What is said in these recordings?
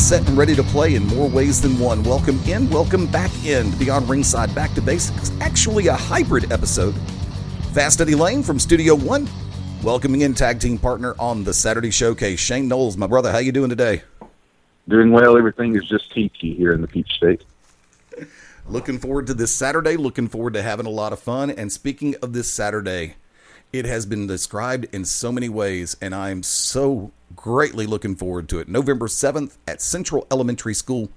set, and ready to play in more ways than one. Welcome in, welcome back in to Beyond Ringside, Back to Basics. Actually a hybrid episode. Fast Eddie Lane from Studio One, welcoming in tag team partner on the Saturday Showcase, Shane Knowles. My brother, how you doing today? Doing well. Everything is just peachy here in the Peach State. Looking forward to this Saturday, looking forward to having a lot of fun. And speaking of this Saturday, it has been described in so many ways, and I'm so greatly looking forward to it. November 7th at Central Elementary School.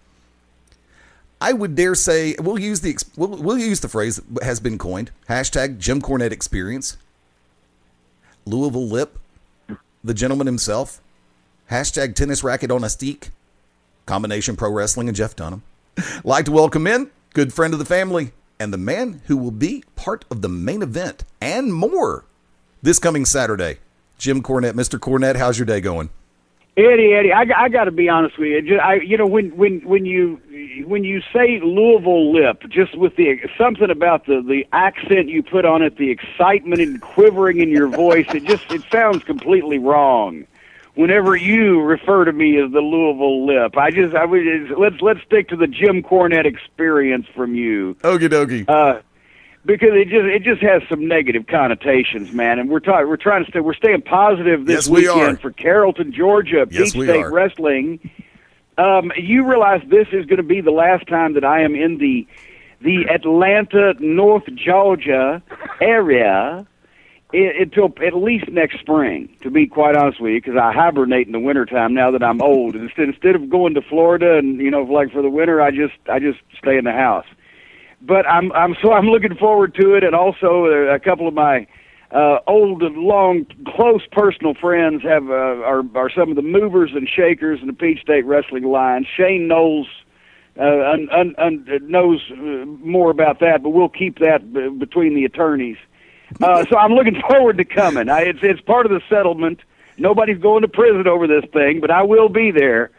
I would dare say we'll use the phrase that has been coined. Hashtag Jim Cornette Experience. Louisville Lip, the gentleman himself. Hashtag Tennis Racket on a Stick. Combination Pro Wrestling and Jeff Dunham. Like to welcome in good friend of the family and the man who will be part of the main event and more this coming Saturday, Jim Cornette. Mr. Cornette, how's your day going? Eddie, I got to be honest with you. When you say Louisville Lip, just with something about the accent you put on it, the excitement and quivering in your voice, it sounds completely wrong. Whenever you refer to me as the Louisville Lip, let's stick to the Jim Cornette Experience from you. Okie dokie. Because it just has some negative connotations, man. And we're staying positive this weekend for Carrollton, Georgia, Peach State Wrestling. You realize this is going to be the last time that I am in the Atlanta, North Georgia area until at least next spring, to be quite honest with you, because I hibernate in the wintertime now that I'm old. Instead of going to Florida and like for the winter, I just stay in the house. But I'm looking forward to it, and also a couple of my old and long close personal friends are some of the movers and shakers in the Peach State Wrestling line. Shane Knowles knows more about that, but we'll keep that between the attorneys. So I'm looking forward to coming. It's part of the settlement. Nobody's going to prison over this thing, but I will be there.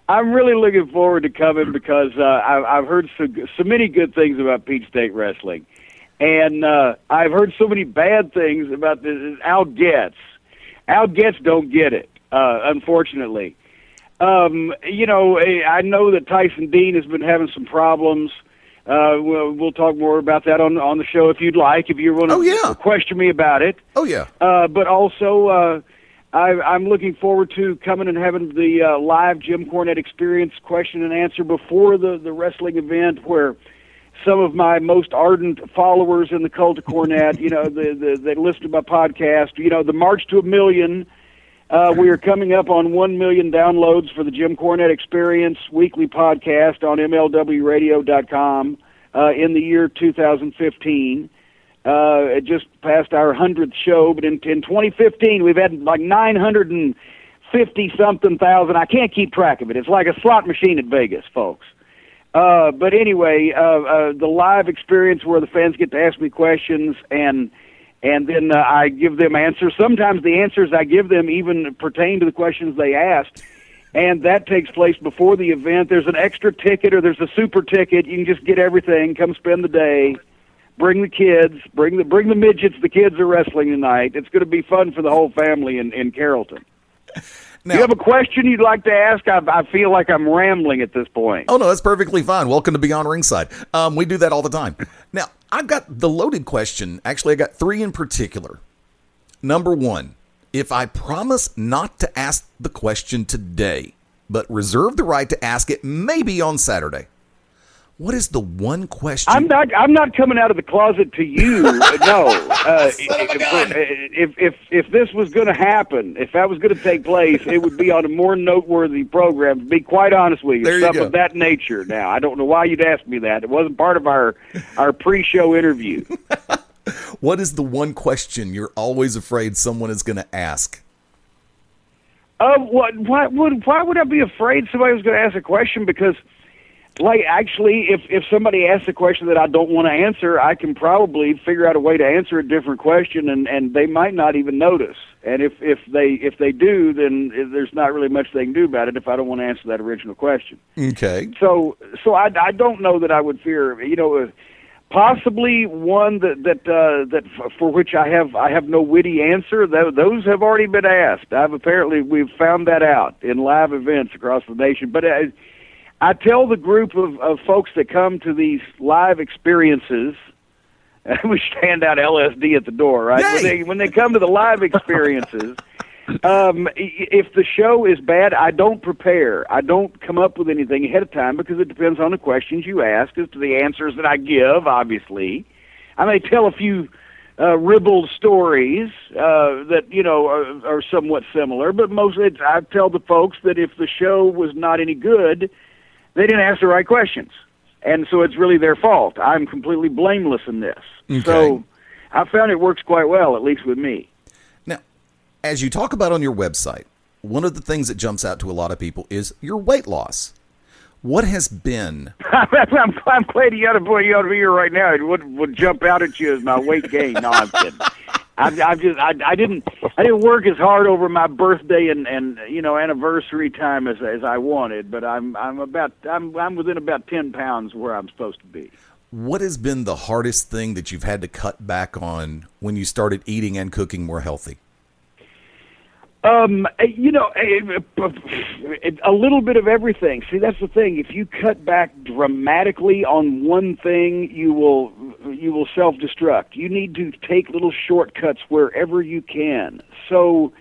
I'm really looking forward to coming because I've heard so many good things about Peach State Wrestling. And I've heard so many bad things about Al Getz. Al Getz don't get it, unfortunately. I know that Tyson Dean has been having some problems. We'll talk more about that on the show if you'd like, if you want to question me about it. Oh, yeah. But also, I'm looking forward to coming and having the live Jim Cornette Experience question and answer before the wrestling event, where some of my most ardent followers in the cult of Cornette, they listen to my podcast, the March to 1 million. We are coming up on 1 million downloads for the Jim Cornette Experience weekly podcast on MLWradio.com in the year 2015. It just passed our 100th show, but in 2015 we've had like 950-something thousand. I can't keep track of it. It's like a slot machine at Vegas, folks. But anyway, the live experience where the fans get to ask me questions and then I give them answers. Sometimes the answers I give them even pertain to the questions they asked, and that takes place before the event. There's an extra ticket or there's a super ticket. You can just get everything, come spend the day, bring the kids, bring the midgets. The kids are wrestling tonight. It's going to be fun for the whole family in Carrollton. Now, you have a question you'd like to ask? I feel like I'm rambling at this point. Oh, no, that's perfectly fine. Welcome to Beyond Ringside. We do that all the time. Now, I've got the loaded question. Actually, I got 3 in particular. Number 1, if I promise not to ask the question today, but reserve the right to ask it maybe on Saturday, what is the one question? I'm not coming out of the closet to you. No. If this was going to happen, if that was going to take place, it would be on a more noteworthy program. To be quite honest with you, stuff of that nature. Now, I don't know why you'd ask me that. It wasn't part of our pre-show interview. What is the one question you're always afraid someone is going to ask? Why would I be afraid somebody was going to ask a question? Because, actually, if somebody asks a question that I don't want to answer, I can probably figure out a way to answer a different question, and they might not even notice. And if they do, then there's not really much they can do about it if I don't want to answer that original question. Okay. So I don't know that I would fear. Possibly one that for which I have no witty answer. Those have already been asked. We've found that out in live events across the nation. But I tell the group of folks that come to these live experiences, we stand out LSD at the door, right? When they come to the live experiences, if the show is bad, I don't prepare. I don't come up with anything ahead of time because it depends on the questions you ask as to the answers that I give, obviously. I may tell a few ribald stories that, are somewhat similar, but mostly I tell the folks that if the show was not any good, they didn't ask the right questions. And so it's really their fault. I'm completely blameless in this. Okay. So I found it works quite well, at least with me. As you talk about on your website, one of the things that jumps out to a lot of people is your weight loss. What has been? I'm glad you ought to be here right now. It would jump out at you as my weight gain. No, I'm kidding. I didn't work as hard over my birthday and anniversary time as I wanted, but I'm within about 10 pounds where I'm supposed to be. What has been the hardest thing that you've had to cut back on when you started eating and cooking more healthy? A little bit of everything. See, that's the thing. If you cut back dramatically on one thing, you will self-destruct. You need to take little shortcuts wherever you can. So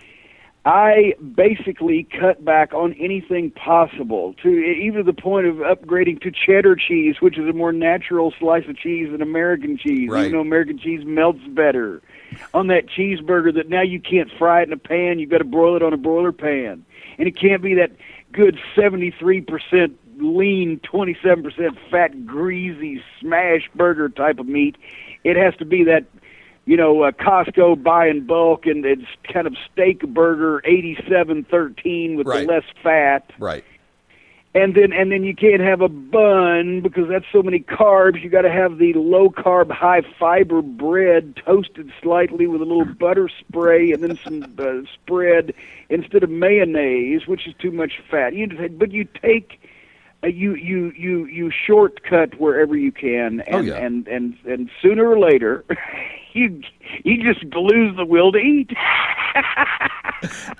I basically cut back on anything possible, to even the point of upgrading to cheddar cheese, which is a more natural slice of cheese than American cheese. Right. Even though American cheese melts better on that cheeseburger, that now you can't fry it in a pan, you've got to broil it on a broiler pan. And it can't be that good 73% lean, 27% fat, greasy, smash burger type of meat. It has to be that, Costco buy in bulk, and it's kind of steak burger, 87-13 with right. the less fat. Right. And then you can't have a bun because that's so many carbs. You got to have the low carb, high fiber bread, toasted slightly with a little butter spray, and then some spread instead of mayonnaise, which is too much fat. But you take you shortcut wherever you can, and sooner or later, you just lose the will to eat.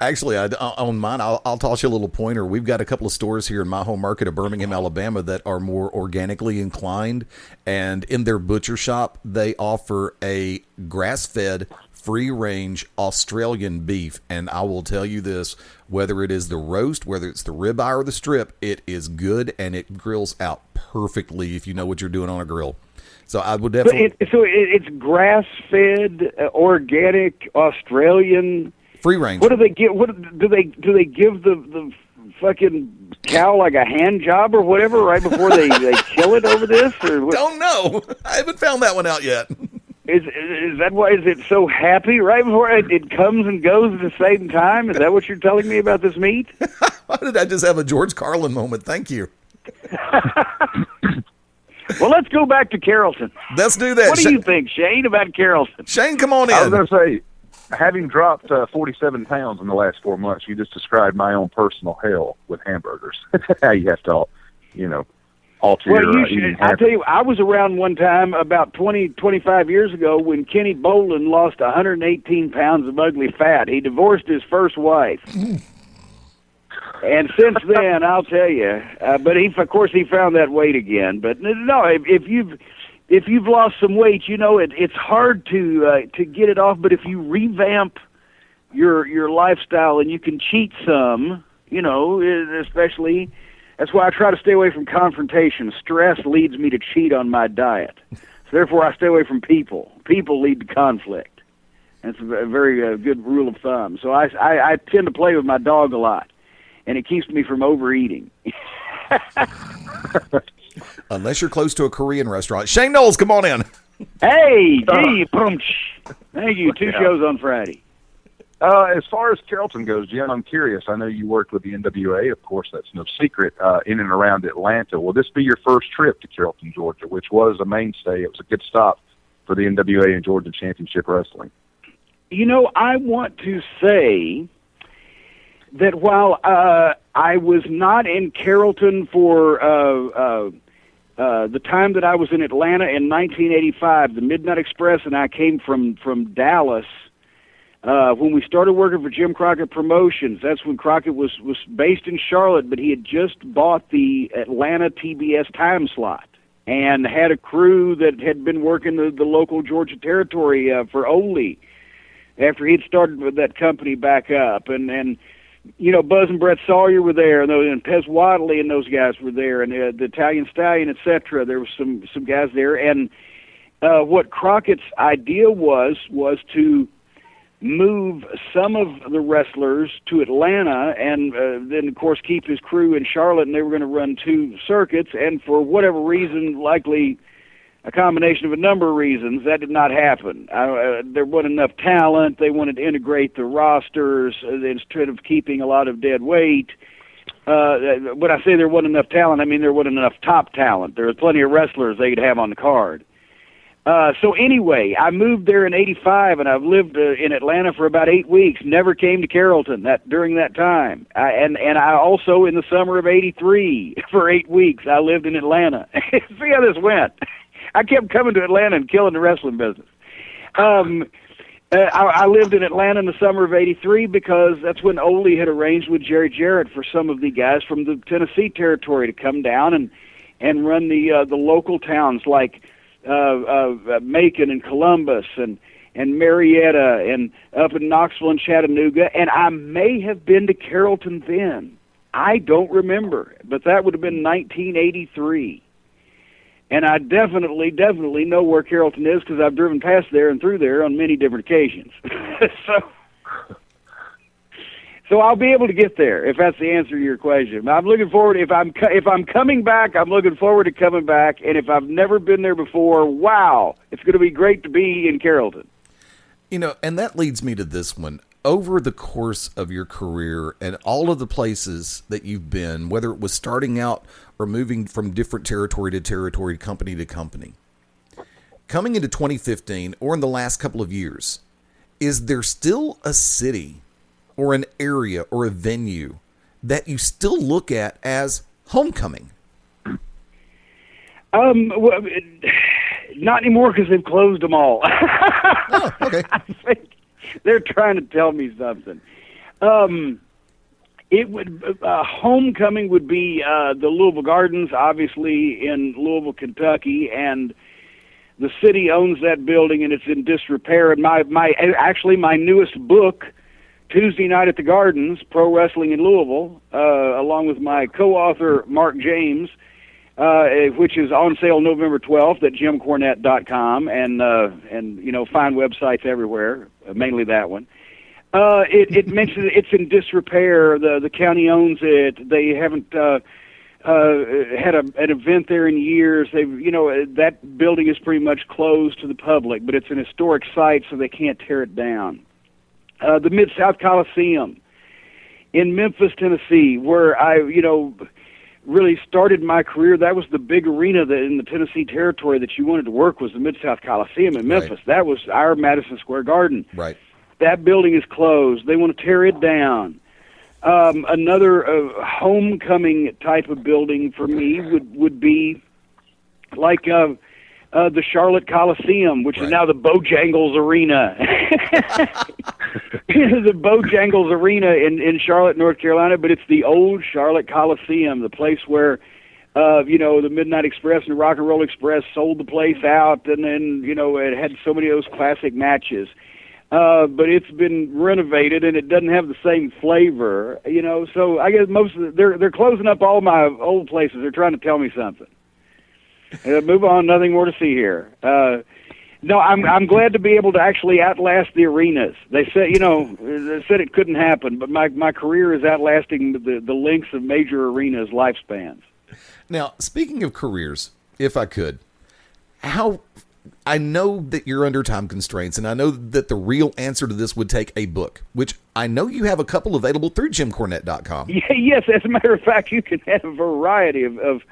Actually, on mine, I'll toss you a little pointer. We've got a couple of stores here in my home market of Birmingham, Alabama, that are more organically inclined, and in their butcher shop, they offer a grass-fed, free-range Australian beef, and I will tell you this, whether it is the roast, whether it's the ribeye or the strip, it is good, and it grills out perfectly if you know what you're doing on a grill. So I would definitely... It's grass-fed, organic, Australian... Free range. What do they give? What do they give the fucking cow like a hand job or whatever right before they kill it over this? Or what? Don't know. I haven't found that one out yet. Is that why? Is it so happy right before it comes and goes at the same time? Is that what you're telling me about this meat? Why did I just have a George Carlin moment? Thank you. Well, let's go back to Carrollton. Let's do that. What do you think, Shane, about Carrollton? Shane, come on in. I was going to say, having dropped 47 pounds in the last 4 months, you just described my own personal hell with hamburgers. How you have to, alter your eating habits. I tell you, I was around one time about 25 years ago when Kenny Bolin lost 118 pounds of ugly fat. He divorced his first wife. And since then, I'll tell you, but of course he found that weight again. But no, if you've lost some weight, it's hard to get it off. But if you revamp your lifestyle and you can cheat some, especially, that's why I try to stay away from confrontation. Stress leads me to cheat on my diet. So therefore, I stay away from people. People lead to conflict. That's a very good rule of thumb. So I tend to play with my dog a lot, and it keeps me from overeating. Unless you're close to a Korean restaurant. Shane Knowles, come on in. Hey, gee, thank you. 2 shows on Friday. As far as Carrollton goes, Jim, I'm curious. I know you worked with the NWA. Of course, that's no secret, in and around Atlanta. Will this be your first trip to Carrollton, Georgia, which was a mainstay? It was a good stop for the NWA and Georgia Championship Wrestling. I want to say that while I was not in Carrollton for the time that I was in Atlanta in 1985, the Midnight Express and I came from Dallas. When we started working for Jim Crockett Promotions, that's when Crockett was based in Charlotte, but he had just bought the Atlanta TBS time slot and had a crew that had been working the local Georgia territory for Ole after he'd started with that company back up. And you know, Buzz and Brett Sawyer were there, and Pez Wadley and those guys were there, and the Italian Stallion, etc. There were some guys there, and what Crockett's idea was to move some of the wrestlers to Atlanta, and then of course keep his crew in Charlotte, and they were going to run 2 circuits, and for whatever reason, likely a combination of a number of reasons, that did not happen. There wasn't enough talent. They wanted to integrate the rosters instead of keeping a lot of dead weight. When I say there wasn't enough talent, I mean there wasn't enough top talent. There was plenty of wrestlers they could have on the card. So anyway, I moved there in '85, and I've lived in Atlanta for about 8 weeks. Never came to Carrollton during that time. And I also, in the summer of '83, for 8 weeks, I lived in Atlanta. See how this went. I kept coming to Atlanta and killing the wrestling business. I lived in Atlanta in the summer of '83 because that's when Ole had arranged with Jerry Jarrett for some of the guys from the Tennessee territory to come down and run the local towns like Macon and Columbus and Marietta and up in Knoxville and Chattanooga. And I may have been to Carrollton then. I don't remember, but that would have been 1983. And I definitely know where Carrollton is because I've driven past there and through there on many different occasions. So I'll be able to get there if that's the answer to your question. I'm looking forward. If I'm coming back, I'm looking forward to coming back. And if I've never been there before, wow, it's going to be great to be in Carrollton. You know, and that leads me to this one. Over the course of your career and all of the places that you've been, whether it was starting out or moving from different territory to territory, company to company, coming into 2015 or in the last couple of years, is there still a city or an area or a venue that you still look at as homecoming? Well, not anymore because they've closed them all. Oh, okay. I think they're trying to tell me something. It would homecoming would be the Louisville Gardens, obviously in Louisville, Kentucky, and the city owns that building and it's in disrepair. And my newest book, Tuesday Night at the Gardens, Pro Wrestling in Louisville, along with my co-author Mark James, which is on sale November 12th at jimcornette.com and you know, find websites everywhere, mainly that one. It mentions it's in disrepair. The county owns it. They haven't had an event there in years. That building is pretty much closed to the public, but it's an historic site, so they can't tear it down. The Mid-South Coliseum in Memphis, Tennessee, where I, really started my career. That was the big arena that in the Tennessee territory that you wanted to work was the Mid-South Coliseum in Memphis. Right. That was our Madison Square Garden. Right. That building is closed. They want to tear it down. Another homecoming type of building for me would be like the Charlotte Coliseum, which is now the Bojangles Arena. The Bojangles Arena in Charlotte, North Carolina, but it's the old Charlotte Coliseum, the place where the Midnight Express and the Rock and Roll Express sold the place out, and then it had so many of those classic matches. But it's been renovated and it doesn't have the same flavor, So I guess they're closing up all my old places. They're trying to tell me something. Move on. Nothing more to see here. No, I'm glad to be able to actually outlast the arenas. They said it couldn't happen, but my career is outlasting the lengths of major arenas' lifespans. Now, speaking of careers, if I could, I know that you're under time constraints, and I know that the real answer to this would take a book, which I know you have a couple available through jimcornette.com. Yes, as a matter of fact, you can have a variety of